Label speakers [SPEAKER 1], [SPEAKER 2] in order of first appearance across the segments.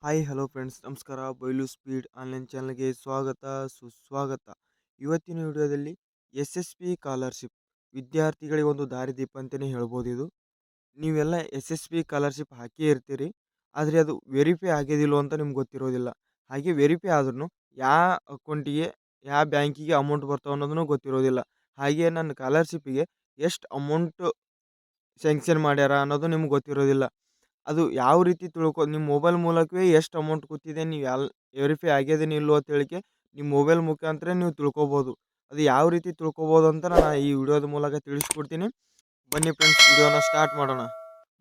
[SPEAKER 1] Hi hello friends ನಮಸ್ಕಾರ. ಬೈಲು speed online ಚಾನಲ್ಗೆ ಸ್ವಾಗತ ಸುಸ್ವಾಗತ. ಇವತ್ತಿನ ವಿಡಿಯೋದಲ್ಲಿ ಎಸ್ ಎಸ್ ಪಿ ಸ್ಕಾಲರ್ಶಿಪ್ ವಿದ್ಯಾರ್ಥಿಗಳಿಗೆ ಒಂದು ದಾರಿದೀಪ ಅಂತಲೇ ಹೇಳ್ಬೋದು. ಇದು ನೀವೆಲ್ಲ ಎಸ್ ಎಸ್ ಪಿ ಸ್ಕಾಲರ್ಶಿಪ್ ಹಾಕೇ ಇರ್ತೀರಿ, ಆದರೆ ಅದು ವೆರಿಫೈ ಆಗಿದಿಲ್ಲೋ ಅಂತ ನಿಮ್ಗೆ ಗೊತ್ತಿರೋದಿಲ್ಲ. ಹಾಗೆ ವೆರಿಫೈ ಆದ್ರೂ ಯಾವ ಅಕೌಂಟಿಗೆ ಯಾವ ಬ್ಯಾಂಕಿಗೆ ಅಮೌಂಟ್ ಬರ್ತಾವೆ ಅನ್ನೋದನ್ನು ಗೊತ್ತಿರೋದಿಲ್ಲ. ಹಾಗೆ ನನ್ನ ಸ್ಕಾಲರ್ಶಿಪ್ಪಿಗೆ ಎಷ್ಟು ಅಮೌಂಟ್ ಸ್ಯಾಂಕ್ಷನ್ ಮಾಡ್ಯಾರ ಅನ್ನೋದು ನಿಮ್ಗೆ ಗೊತ್ತಿರೋದಿಲ್ಲ. ಅದು ಯಾವ ರೀತಿ ನಿಮ್ಮ ಮೊಬೈಲ್ ಮೂಲಕವೇ ಎಷ್ಟು ಅಮೌಂಟ್ ಕೂತಿದೆ, ನೀವು ವೆರಿಫೈ ಆಗ್ಯದೇನೋ ಇಲ್ವೋ ಅಂತ ಹೇಳಿಕೆ ನಿಮ್ಮ ಮೊಬೈಲ್ ಮುಖಾಂತರ ನೀವು ತಿಳ್ಕೊಬೋದು. ಅದು ಯಾವ ರೀತಿ ತಿಳ್ಕೊಬೋದು ಅಂತ ನಾನು ಈ ವಿಡಿಯೋದ ಮೂಲಕ ತಿಳಿಸ್ಕೊಡ್ತೀನಿ. ಬನ್ನಿ ಫ್ರೆಂಡ್ಸ್, ವಿಡಿಯೋನ ಸ್ಟಾರ್ಟ್ ಮಾಡೋಣ.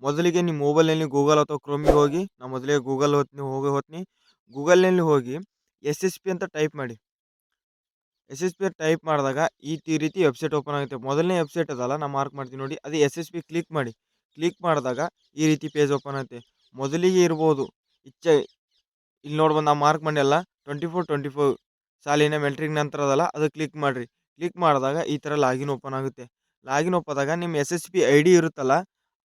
[SPEAKER 1] ಮೊದಲಿಗೆ ನಿಮ್ಮ ಮೊಬೈಲ್ನಲ್ಲಿ ಗೂಗಲ್ ಅಥವಾ ಕ್ರೋಮಿಗೆ ಹೋಗಿ. ನಾನು ಮೊದಲಿಗೆ ಗೂಗಲ್ ಹೋಗ್ತೀನಿ. ಗೂಗಲ್ನಲ್ಲಿ ಹೋಗಿ ಎಸ್ ಎಸ್ ಪಿ ಅಂತ ಟೈಪ್ ಮಾಡಿ. ಎಸ್ ಎಸ್ ಪಿ ಟೈಪ್ ಮಾಡಿದಾಗ ಈ ರೀತಿ ವೆಬ್ಸೈಟ್ ಓಪನ್ ಆಗುತ್ತೆ. ಮೊದಲನೇ ವೆಬ್ಸೈಟ್ ಅದಲ್ಲ, ನಾನು ಮಾರ್ಕ್ ಮಾಡ್ತೀನಿ ನೋಡಿ, ಅದು ಎಸ್ ಎಸ್ ಪಿ ಕ್ಲಿಕ್ ಮಾಡಿ. ಕ್ಲಿಕ್ ಮಾಡಿದಾಗ ಈ ರೀತಿ ಪೇಜ್ ಓಪನ್ ಆಗುತ್ತೆ. ಮೊದಲಿಗೆ ಇರ್ಬೋದು ಇಚ್ಛೆ ಇಲ್ಲಿ ನೋಡ್ಬೋದು, ನಾವು ಮಾರ್ಕ್ ಮಾಡಿಲ್ಲ 24-24 ಸಾಲಿನ ಮೆಟ್ರಿಕ್ ನಂತರ ಅದಲ್ಲ, ಅದು ಕ್ಲಿಕ್ ಮಾಡಿರಿ. ಕ್ಲಿಕ್ ಮಾಡಿದಾಗ ಈ ಥರ ಲಾಗಿನ್ ಓಪನ್ ಆಗುತ್ತೆ. ಲಾಗಿನ್ ಓಪನಾದಾಗ ನಿಮ್ಮ S S P I D ಇರುತ್ತಲ್ಲ,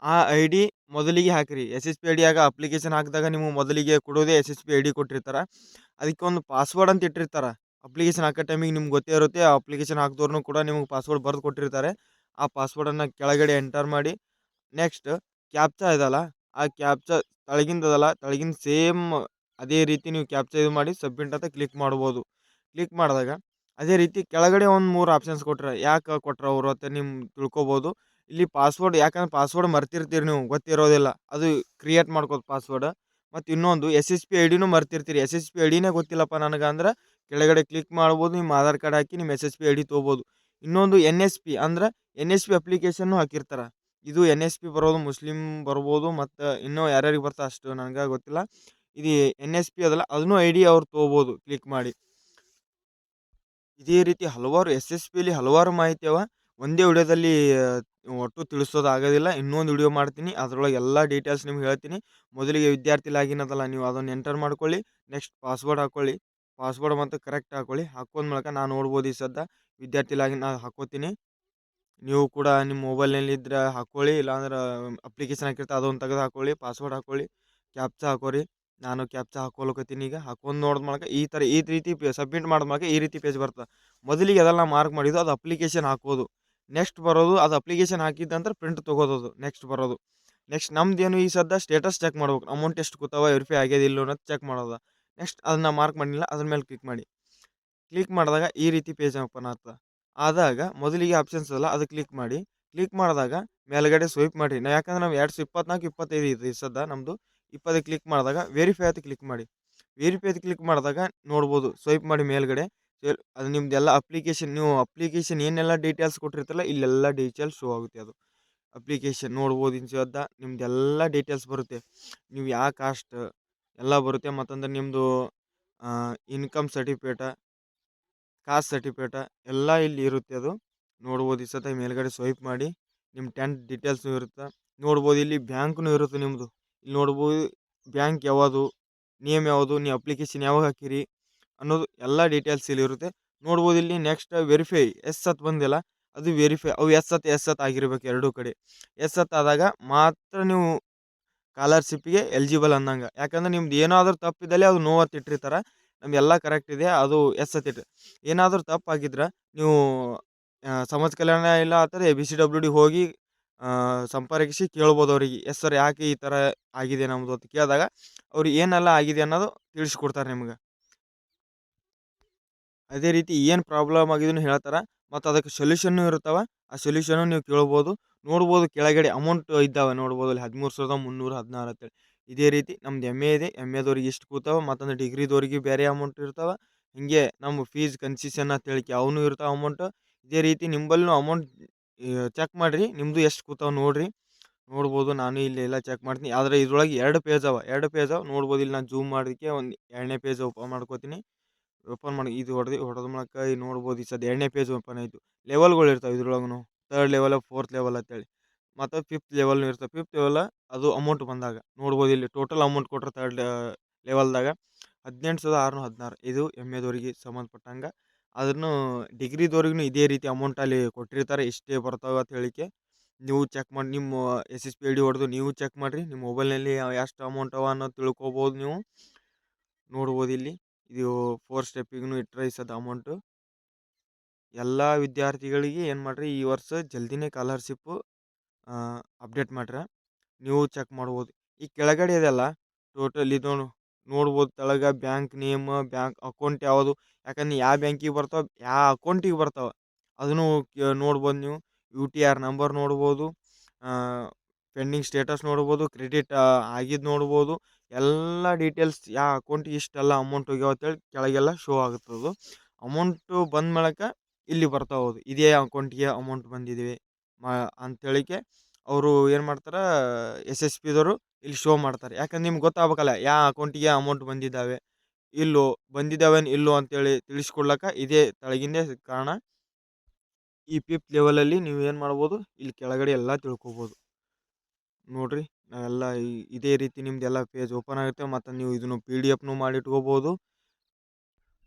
[SPEAKER 1] ಆ ಐ ಡಿ ಮೊದಲಿಗೆ ಹಾಕಿರಿ. S S P I D ಆಗ ಅಪ್ಲಿಕೇಶನ್ ಹಾಕಿದಾಗ ನೀವು ಮೊದಲಿಗೆ ಕೊಡೋದೇ S S P I D ಕೊಟ್ಟಿರ್ತಾರೆ. ಅದಕ್ಕೆ ಒಂದು ಪಾಸ್ವರ್ಡ್ ಅಂತ ಇಟ್ಟಿರ್ತಾರೆ. ಅಪ್ಲಿಕೇಶನ್ ಹಾಕೋ ಟೈಮಿಗೆ ನಿಮ್ಗೆ ಗೊತ್ತೇ ಇರುತ್ತೆ. ಆ ಅಪ್ಲಿಕೇಶನ್ ಹಾಕಿದವ್ರು ಕೂಡ ನಿಮ್ಗೆ ಪಾಸ್ವರ್ಡ್ ಬರೆದು ಕೊಟ್ಟಿರ್ತಾರೆ. ಆ ಪಾಸ್ವರ್ಡನ್ನು ಕೆಳಗಡೆ ಎಂಟರ್ ಮಾಡಿ. ನೆಕ್ಸ್ಟ್ ಕ್ಯಾಪ್ಚಾ ಇದಲ್ಲ, ಆ ಕ್ಯಾಪ್ಚಾ ತಳಗಿಂದದಲ್ಲ, ತಳಗಿಂದ ಸೇಮ್ ಅದೇ ರೀತಿ ನೀವು ಕ್ಯಾಪ್ಚಾ ಇದು ಮಾಡಿ ಸಬ್ಮಿಟ್ ಅಂತ ಕ್ಲಿಕ್ ಮಾಡ್ಬೋದು. ಕ್ಲಿಕ್ ಮಾಡಿದಾಗ ಅದೇ ರೀತಿ ಕೆಳಗಡೆ ಒಂದು 3 ಆಪ್ಷನ್ಸ್ ಕೊಟ್ರೆ ಯಾಕೆ ಕೊಟ್ರೆ ಅವರು ಅಂತ ನೀವು ತಿಳ್ಕೊಬೋದು. ಇಲ್ಲಿ ಪಾಸ್ವರ್ಡ್, ಯಾಕಂದ್ರೆ ಪಾಸ್ವರ್ಡ್ ಮರ್ತಿರ್ತೀರಿ, ನೀವು ಗೊತ್ತಿರೋದಿಲ್ಲ, ಅದು ಕ್ರಿಯೇಟ್ ಮಾಡ್ಕೋದು ಪಾಸ್ವರ್ಡ್. ಮತ್ತು ಇನ್ನೊಂದು ಎಸ್ ಎಸ್ ಪಿ ಐ ಡಿನೂ ಮರ್ತಿರ್ತೀರಿ. ಎಸ್ ಎಸ್ ಪಿ ಐ ಡಿನೇ ಗೊತ್ತಿಲ್ಲಪ್ಪ ನನಗೆ ಅಂದ್ರೆ ಕೆಳಗಡೆ ಕ್ಲಿಕ್ ಮಾಡ್ಬೋದು. ನಿಮ್ಮ ಆಧಾರ್ ಕಾರ್ಡ್ ಹಾಕಿ ನಿಮ್ಮ S S P I D ತೊಗೋಬೋದು. ಇನ್ನೊಂದು ಎನ್ ಎಸ್ ಪಿ ಅಂದ್ರೆ ಎನ್ ಎಸ್ ಪಿ ಅಪ್ಲಿಕೇಶನ್ನು ಹಾಕಿರ್ತಾರೆ. ಇದು ಎನ್ ಎಸ್ ಪಿ ಬರೋದು ಮುಸ್ಲಿಮ್ ಬರ್ಬೋದು, ಮತ್ತು ಇನ್ನೂ ಯಾರ್ಯಾರಿಗೆ ಬರ್ತಾ ಅಷ್ಟು ನನಗೆ ಗೊತ್ತಿಲ್ಲ. ಇದು ಎನ್ ಎಸ್ ಪಿ ಅದಲ್ಲ, ಅದನ್ನು ಐ ಡಿ ಅವ್ರು ತೊಗೋಬೋದು ಕ್ಲಿಕ್ ಮಾಡಿ. ಇದೇ ರೀತಿ ಹಲವಾರು ಎಸ್ ಎಸ್ ಪಿಲಿ ಹಲವಾರು ಮಾಹಿತಿ ಅವ. ಒಂದೇ ವಿಡಿಯೋದಲ್ಲಿ ಒಟ್ಟು ತಿಳಿಸೋದಾಗೋದಿಲ್ಲ. ಇನ್ನೊಂದು ವಿಡಿಯೋ ಮಾಡ್ತೀನಿ, ಅದರೊಳಗೆ ಎಲ್ಲ ಡೀಟೇಲ್ಸ್ ನಿಮ್ಗೆ ಹೇಳ್ತೀನಿ. ಮೊದಲಿಗೆ ವಿದ್ಯಾರ್ಥಿ ಲಾಗಿನ್ ಅದಲ್ಲ, ನೀವು ಅದನ್ನು ಎಂಟರ್ ಮಾಡ್ಕೊಳ್ಳಿ. ನೆಕ್ಸ್ಟ್ ಪಾಸ್ವರ್ಡ್ ಹಾಕ್ಕೊಳ್ಳಿ. ಪಾಸ್ವರ್ಡ್ ಮತ್ತು ಕರೆಕ್ಟ್ ಹಾಕ್ಕೊಳ್ಳಿ. ಹಾಕೋದ್ ಮೂಲಕ ನಾನು ನೋಡ್ಬೋದು ಈ ಸದ್ದ ವಿದ್ಯಾರ್ಥಿ ಲಾಗಿನ್ ನಾನು ಹಾಕೋತೀನಿ. ನೀವು ಕೂಡ ನಿಮ್ಮ ಮೊಬೈಲ್ನಲ್ಲಿ ಇದ್ರೆ ಹಾಕ್ಕೊಳ್ಳಿ, ಇಲ್ಲಾಂದ್ರೆ ಅಪ್ಲಿಕೇಶನ್ ಹಾಕಿರ್ತಾರೆ ಅದೊಂದು ತೆಗೆದು ಹಾಕ್ಕೊಳ್ಳಿ. ಪಾಸ್ವರ್ಡ್ ಹಾಕ್ಕೊಳ್ಳಿ, ಕ್ಯಾಪ್ಚಾ ಹಾಕೋರಿ. ನಾನು ಕ್ಯಾಪ್ಚಾ ಹಾಕ್ಕೊಳಕತ್ತೀನಿ. ಈಗ ಹಾಕೊಂಡು ನೋಡಿದ ಮೂಲಕ ಈ ರೀತಿ ಸಬ್ಮಿಟ್ ಮಾಡಿದ ಮೂಲಕ ಈ ರೀತಿ ಪೇಜ್ ಬರ್ತದೆ. ಮೊದಲಿಗೆ ಅದೆಲ್ಲ ಮಾರ್ಕ್ ಮಾಡಿದ್ದು ಅದು ಅಪ್ಲಿಕೇಶನ್ ಹಾಕೋದು. ನೆಕ್ಸ್ಟ್ ಬರೋದು ಅದು ಅಪ್ಲಿಕೇಶನ್ ಹಾಕಿದ್ದಂದ್ರೆ ಪ್ರಿಂಟ್ ತೊಗೋದು. ನೆಕ್ಸ್ಟ್ ಬರೋದು, ನೆಕ್ಸ್ಟ್ ನಮ್ದೇನು ಈ ಸದ್ದ ಸ್ಟೇಟಸ್ ಚೆಕ್ ಮಾಡ್ಬೇಕು. ಅಮೌಂಟ್ ಎಷ್ಟು ಕೂತಾವ, ವೆರಿಫೈ ಆಗ್ಯದಿಲ್ಲ ಅನ್ನೋದು ಚೆಕ್ ಮಾಡೋದು. ನೆಕ್ಸ್ಟ್ ಅದನ್ನ ಮಾರ್ಕ್ ಮಾಡಿಲ್ಲ, ಅದ್ರ ಮೇಲೆ ಕ್ಲಿಕ್ ಮಾಡಿ. ಕ್ಲಿಕ್ ಮಾಡಿದಾಗ ಈ ರೀತಿ ಪೇಜ್ ಓಪನ್ ಆಗ್ತದೆ. ಆದಾಗ ಮೊದಲಿಗೆ ಆಪ್ಷನ್ಸ್ ಅಲ್ಲ, ಅದು ಕ್ಲಿಕ್ ಮಾಡಿ. ಕ್ಲಿಕ್ ಮಾಡಿದಾಗ ಮೇಲ್ಗಡೆ ಸ್ವೈಪ್ ಮಾಡಿರಿ. ಯಾಕಂದ್ರೆ ನಾವು 2024-25 ಇದೆ ಈ ಸದ್ದ ನಮ್ಮದು. 20 ಕ್ಲಿಕ್ ಮಾಡಿದಾಗ ವೆರಿಫೈ ಅಂತ ಕ್ಲಿಕ್ ಮಾಡಿ. ವೆರಿಫೈ ಅಂತ ಕ್ಲಿಕ್ ಮಾಡಿದಾಗ ನೋಡ್ಬೋದು, ಸ್ವೈಪ್ ಮಾಡಿ ಮೇಲ್ಗಡೆ ಅದು ನಿಮ್ದೆಲ್ಲ ಅಪ್ಲಿಕೇಶನ್, ನೀವು ಅಪ್ಲಿಕೇಶನ್ ಏನೆಲ್ಲ ಡೀಟೇಲ್ಸ್ ಕೊಟ್ಟಿರ್ತಾರಲ್ಲ ಇಲ್ಲೆಲ್ಲ ಡೀಟೇಲ್ಸ್ ಶೋ ಆಗುತ್ತೆ. ಅದು ಅಪ್ಲಿಕೇಶನ್ ನೋಡ್ಬೋದು. ಇನ್ ಸದ್ದ ನಿಮ್ದೆಲ್ಲ ಡೀಟೇಲ್ಸ್ ಬರುತ್ತೆ. ನೀವು ಯಾವ ಕಾಸ್ಟ್ ಎಲ್ಲ ಬರುತ್ತೆ. ಮತ್ತಂದ್ರೆ ನಿಮ್ಮದು ಇನ್ಕಮ್ ಸರ್ಟಿಫಿಕೇಟ, ಕಾಸ್ಟ್ ಸರ್ಟಿಫಿಕೇಟ ಎಲ್ಲ ಇಲ್ಲಿ ಇರುತ್ತೆ. ಅದು ನೋಡ್ಬೋದು. ಈ ಸತ ಮೇಲ್ಗಡೆ ಸ್ವೈಪ್ ಮಾಡಿ ನಿಮ್ಮ 10th ಡೀಟೇಲ್ಸು ಇರುತ್ತೆ. ನೋಡ್ಬೋದು ಇಲ್ಲಿ ಬ್ಯಾಂಕ್ನು ಇರುತ್ತೆ ನಿಮ್ಮದು. ಇಲ್ಲಿ ನೋಡ್ಬೋದು ಬ್ಯಾಂಕ್ ಯಾವುದು, ನೇಮ್ ಯಾವುದು, ನೀವು ಅಪ್ಲಿಕೇಶನ್ ಯಾವಾಗ ಹಾಕಿರಿ ಅನ್ನೋದು ಎಲ್ಲ ಡೀಟೇಲ್ಸ್ ಇಲ್ಲಿ ಇರುತ್ತೆ. ನೋಡ್ಬೋದು ಇಲ್ಲಿ ನೆಕ್ಸ್ಟ್ ವೆರಿಫೈ ಎಸ್ ಹತ್ ಬಂದಿಲ್ಲ, ಅದು ವೆರಿಫೈ. ಅವು ಎಸ್ ಹತ್ ಆಗಿರ್ಬೇಕು ಎರಡೂ ಕಡೆ. ಎಸ್ ಹತ್ ಆದಾಗ ಮಾತ್ರ ನೀವು ಸ್ಕಾಲರ್ಶಿಪ್ಪಿಗೆ ಎಲಿಜಿಬಲ್ ಅಂದಂಗೆ. ಯಾಕಂದ್ರೆ ನಿಮ್ದು ಏನಾದರೂ ತಪ್ಪಿದ್ದಲ್ಲಿ ಅದು ನೋ ಅಂತ ಇಟ್ಟಿರ್ತಾರೆ. ನಮ್ದೆಲ್ಲ ಕರೆಕ್ಟ್ ಇದೆ, ಅದು ಎಸ್ ಅಂತ ಇಟ್ಟು. ಏನಾದರೂ ತಪ್ಪಾಗಿದ್ರೆ ನೀವು ಸಮಾಜ ಕಲ್ಯಾಣ ಇಲ್ಲ ಅಥವಾ ABCWD ಹೋಗಿ ಸಂಪರ್ಕಿಸಿ ಕೇಳ್ಬೋದು ಅವರಿಗೆ. ಎಸ್ ಸರ್, ಯಾಕೆ ಈ ಥರ ಆಗಿದೆ ನಮ್ಮದು ಅಂತ ಕೇಳಿದಾಗ ಅವ್ರು ಏನೆಲ್ಲ ಆಗಿದೆ ಅನ್ನೋದು ತಿಳಿಸ್ಕೊಡ್ತಾರೆ ನಿಮ್ಗೆ. ಅದೇ ರೀತಿ ಏನು ಪ್ರಾಬ್ಲಮ್ ಆಗಿದೆಯೂ ಹೇಳ್ತಾರೆ, ಮತ್ತು ಅದಕ್ಕೆ ಸೊಲ್ಯೂಷನ್ನು ಇರುತ್ತವೆ. ಆ ಸೊಲ್ಯೂಷನ್ನು ನೀವು ಕೇಳ್ಬೋದು. ನೋಡ್ಬೋದು ಕೆಳಗಡೆ ಅಮೌಂಟ್ ಇದ್ದಾವೆ, ನೋಡ್ಬೋದು ಅಲ್ಲಿ 13,316 ಅಂತೇಳಿ. ಇದೇ ರೀತಿ ನಮ್ದು ಎಮ್ ಎ ಇದೆ, ಎಮ್ ಎದವ್ರಿಗೆ ಇಷ್ಟು ಕೂತಾವೆ. ಮತ್ತೊಂದು ಡಿಗ್ರಿದವ್ರಿಗೆ ಬೇರೆ ಅಮೌಂಟ್ ಇರ್ತವೆ. ಹಿಂಗೆ ನಮ್ಮ ಫೀಸ್ ಕನ್ಸೆಷನ್ ಅಂತ ಹೇಳಿ ಅವನು ಇರ್ತಾವೆ ಅಮೌಂಟು. ಇದೇ ರೀತಿ ನಿಂಬಲ್ಲೂ ಅಮೌಂಟ್ ಚೆಕ್ ಮಾಡಿರಿ, ನಿಮ್ಮದು ಎಷ್ಟು ಕೂತಾವೆ ನೋಡಿರಿ. ನೋಡ್ಬೋದು, ನಾನು ಇಲ್ಲಿ ಎಲ್ಲ ಚೆಕ್ ಮಾಡ್ತೀನಿ. ಆದರೆ ಇದ್ರೊಳಗೆ 2 ಪೇಜ್ ಅವ, 2 ಪೇಜ್ ಅವ ನೋಡ್ಬೋದು. ಇಲ್ಲಿ ನಾನು ಜೂಮ್ ಮಾಡೋದಕ್ಕೆ ಒಂದು 2ನೇ ಪೇಜ್ ಓಪನ್ ಮಾಡ್ಕೋತೀನಿ. ಓಪನ್ ಮಾಡಿ ಇದು ಹೊಡೆದ ಮೂಲಕ ಈಗ ನೋಡ್ಬೋದು. ಈ ಸದ್ಯ 2ನೇ ಪೇಜ್ ಓಪನ್ ಆಯಿತು. ಲೆವೆಲ್ಗಳು ಇರ್ತಾವೆ ಇದ್ರೊಳಗೂ, 3rd ಲೆವೆಲ್, 4th ಲೆವೆಲ್ ಅಂತೇಳಿ. ಮತ್ತು 5th ಲೆವೆಲ್ನು ಇರ್ತವೆ. 5th ಲೆವೆಲ್ ಅದು ಅಮೌಂಟ್ ಬಂದಾಗ ನೋಡ್ಬೋದು. ಇಲ್ಲಿ ಟೋಟಲ್ ಅಮೌಂಟ್ ಕೊಟ್ಟರೆ 3rd ಲೆವೆಲ್ದಾಗ 18,616 ಇದು ಎಮ್ ಎದವ್ರಿಗೆ ಸಂಬಂಧಪಟ್ಟಂಗೆ. ಅದನ್ನು ಡಿಗ್ರಿದವ್ರಿಗೂ ಇದೇ ರೀತಿ ಅಮೌಂಟ್ ಅಲ್ಲಿ ಕೊಟ್ಟಿರ್ತಾರೆ, ಇಷ್ಟೇ ಬರ್ತಾವೆ ಅಂತ ಹೇಳಿಕೆ. ನೀವು ಚೆಕ್ ಮಾಡಿ, ನಿಮ್ಮ S S P I D ಹೊಡೆದು ನೀವು ಚೆಕ್ ಮಾಡಿರಿ. ನಿಮ್ಮ ಮೊಬೈಲ್ನಲ್ಲಿ ಎಷ್ಟು ಅಮೌಂಟ್ ಅವ ಅನ್ನೋದು ತಿಳ್ಕೊಬೋದು ನೀವು. ನೋಡ್ಬೋದು ಇಲ್ಲಿ. ಇದು 4 ಸ್ಟೆಪ್ಪಿಗೂ ಇಟ್ರೆ ಈ ಸದ ಅಮೌಂಟು. ಎಲ್ಲ ವಿದ್ಯಾರ್ಥಿಗಳಿಗೆ ಏನು ಮಾಡ್ರಿ, ಈ ವರ್ಷ ಜಲ್ದಿನೇ ಸ್ಕಾಲರ್‌ಶಿಪ್ಪು ಅಪ್ಡೇಟ್ ಮಾಡ್ರ. ನೀವು ಚೆಕ್ ಮಾಡ್ಬೋದು. ಈ ಕೆಳಗಡೆ ಇದೆಲ್ಲ ಟೋಟಲ್ ಇದು ನೋಡ್ಬೋದು. ತೆಳಗ ಬ್ಯಾಂಕ್ ನೇಮ್, ಬ್ಯಾಂಕ್ ಅಕೌಂಟ್ ಯಾವುದು, ಯಾಕಂದ್ರೆ ಯಾವ ಬ್ಯಾಂಕಿಗೆ ಬರ್ತಾವ, ಯಾವ ಅಕೌಂಟಿಗೆ ಬರ್ತಾವ ಅದನ್ನು ನೋಡ್ಬೋದು ನೀವು. UTR ನಂಬರ್ ನೋಡ್ಬೋದು, ಪೆಂಡಿಂಗ್ ಸ್ಟೇಟಸ್ ನೋಡ್ಬೋದು, ಕ್ರೆಡಿಟ್ ಆಗಿದ್ದು ನೋಡ್ಬೋದು. ಎಲ್ಲ ಡೀಟೇಲ್ಸ್ ಯಾವ ಅಕೌಂಟಿಗೆ ಇಷ್ಟೆಲ್ಲ ಅಮೌಂಟ್ ಹೋಗ್ಯಾವ ಅಂತೇಳಿ ಕೆಳಗೆಲ್ಲ ಶೋ ಆಗುತ್ತದು. ಅಮೌಂಟು ಬಂದ ಮೂಲಕ ಇಲ್ಲಿ ಬರ್ತಾ ಹೋದು, ಇದೇ ಅಕೌಂಟಿಗೆ ಅಮೌಂಟ್ ಬಂದಿದ್ದೀವಿ ಅಂತೇಳಿಕೆ ಅವರು ಏನು ಮಾಡ್ತಾರೆ, SSPದವರು ಇಲ್ಲಿ ಶೋ ಮಾಡ್ತಾರೆ. ಯಾಕಂದ್ರೆ ನಿಮ್ಗೆ ಗೊತ್ತಾಗಬೇಕಲ್ಲ ಯಾವ ಅಕೌಂಟಿಗೆ ಅಮೌಂಟ್ ಬಂದಿದ್ದಾವೆ ಇಲ್ಲೋ ಅಂತೇಳಿ ತಿಳಿಸ್ಕೊಡ್ಲಕ್ಕ ಇದೇ ತೆಳಗಿಂದೇ ಕಾರಣ. ಈ 5th ಲೆವೆಲಲ್ಲಿ ನೀವು ಏನು ಮಾಡ್ಬೋದು, ಇಲ್ಲಿ ಕೆಳಗಡೆ ಎಲ್ಲ ತಿಳ್ಕೊಬೋದು ನೋಡ್ರಿ. ನಾವೆಲ್ಲ ಇದೇ ರೀತಿ ನಿಮ್ದೆಲ್ಲ ಪೇಜ್ ಓಪನ್ ಆಗುತ್ತೆ. ಮತ್ತು ನೀವು ಇದನ್ನು PDF ಮಾಡಿ ಇಟ್ಕೋಬೋದು.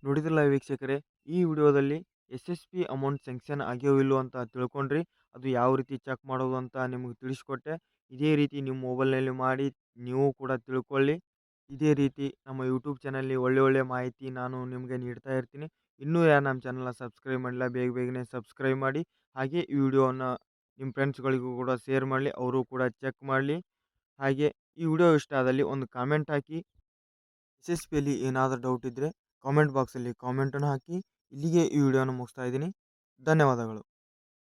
[SPEAKER 1] ನೋಡಿದ್ರಲ್ಲ ವೀಕ್ಷಕರೇ, ಈ ವಿಡಿಯೋದಲ್ಲಿ SSP ಅಮೌಂಟ್ ಸ್ಯಾಂಕ್ಷನ್ ಆಗ್ಯಾವ ಇಲ್ಲೋ ಅಂತ ತಿಳ್ಕೊಂಡ್ರಿ. ಅದು ಯಾವ ರೀತಿ ಚೆಕ್ ಮಾಡೋದು ಅಂತ ನಿಮಗೆ ತಿಳಿಸ್ಕೊಟ್ಟೆ. ಇದೇ ರೀತಿ ನಿಮ್ಮ ಮೊಬೈಲ್ನಲ್ಲಿ ಮಾಡಿ ನೀವು ಕೂಡ ತಿಳ್ಕೊಳ್ಳಿ. ಇದೇ ರೀತಿ ನಮ್ಮ ಯೂಟ್ಯೂಬ್ ಚಾನಲ್ಲಿ ಒಳ್ಳೆ ಮಾಹಿತಿ ನಾನು ನಿಮಗೆ ನೀಡ್ತಾ ಇರ್ತೀನಿ. ಇನ್ನೂ ಯಾರು ನಮ್ಮ ಚಾನಲ್ನ ಸಬ್ಸ್ಕ್ರೈಬ್ ಮಾಡಿಲ್ಲ, ಬೇಗನೆ ಸಬ್ಸ್ಕ್ರೈಬ್ ಮಾಡಿ. ಹಾಗೆ ಈ ವಿಡಿಯೋನ ನಿಮ್ಮ ಫ್ರೆಂಡ್ಸ್ಗಳಿಗೂ ಕೂಡ ಶೇರ್ ಮಾಡಲಿ, ಅವರು ಕೂಡ ಚೆಕ್ ಮಾಡಲಿ. ಹಾಗೆ ಈ ವಿಡಿಯೋ ಇಷ್ಟ ಆದಲ್ಲಿ ಒಂದು ಕಾಮೆಂಟ್ ಹಾಕಿ. SSPಯಲ್ಲಿ ಏನಾದರೂ ಡೌಟ್ ಇದ್ದರೆ ಕಾಮೆಂಟ್ ಬಾಕ್ಸಲ್ಲಿ ಕಾಮೆಂಟನ್ನು ಹಾಕಿ. ಇಲ್ಲಿಗೆ ಈ ವಿಡಿಯೋನ ಮುಗಿಸ್ತಾ ಇದ್ದೀನಿ. ಧನ್ಯವಾದಗಳು.